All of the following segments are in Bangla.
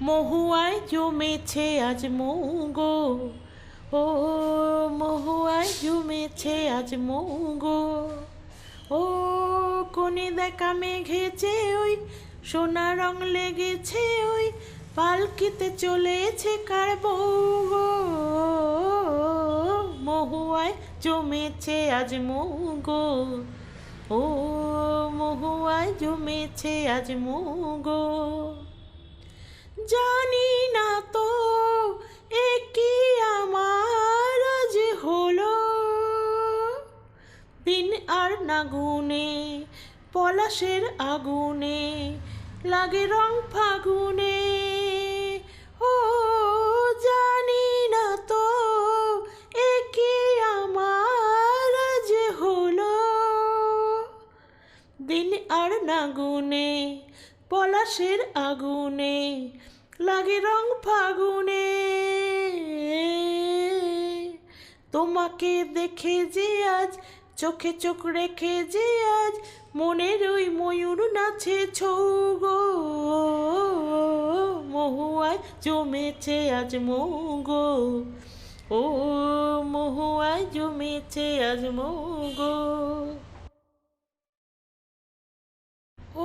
মহুয়ায় জমেছে আজ মৌগো, ও মহুয়ায় জমেছে আজ মৌগো। ও কোণে দেখা মেঘেছে ওই সোনা রং লেগেছে ওই পালকিতে চলেছে কার বউ গো। মহুয়ায় জমেছে আজ মৌগো, ও মহুয়ায় জমেছে আজ মৌগো। জানি না তো এ কি আমার আজ হলো, দিন আর না গুনে পলাশের আগুনে লাগে রং ফাগুনে। ও জানি না তো এ কি আমার আজ হলো, দিন আর না গুনে পলাশের আগুনে লাগে রং ফাগুনে। তোমাকে দেখে যে আজ চোখে চোখ রেখে যে আজ মনের ওই ময়ূর নাচে ছৌ গো। মহুয়ায় জমেছে আজ মৌগো, ও মহুয়ায় জমেছে আজ মৌগো।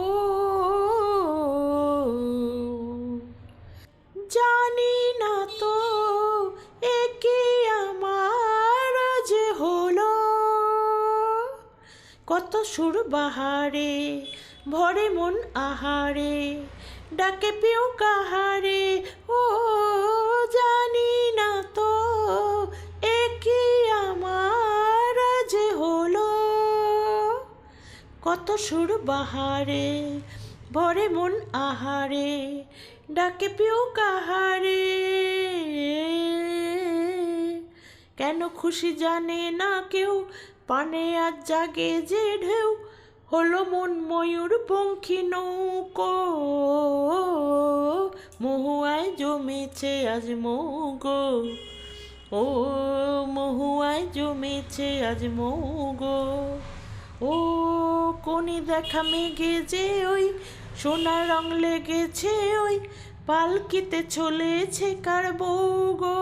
ও জানি না তো এ কি আমার আজ হলো, কত সুর বাহারে ভরে মন আহারে ডাকে পেও কাহারে। ও জানি না তো এ কি আমার আজ হলো, কত সুর বাহারে ভরে মন আহারে ডাকে পেও কাহারে। কেন খুশি জানে না কেউ পানে আজ জাগে যে ঢেউ হলো মন ময়ূর পঙ্খী নৌকো। মহুয়ায় জমেছে আজ মৌগো, ও মহুয়ায় জমেছে আজ মৌগো। ও কোণে দেখা মেঘে যে ওই সোনা রং লেগেছে ওই পালকিতে চলেছে কার বউ গো।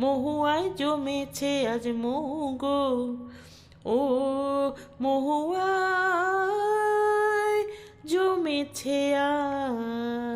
মহুয়ায় জমেছে আজ মৌগো, ও মহুয়ায় জমেছে আজ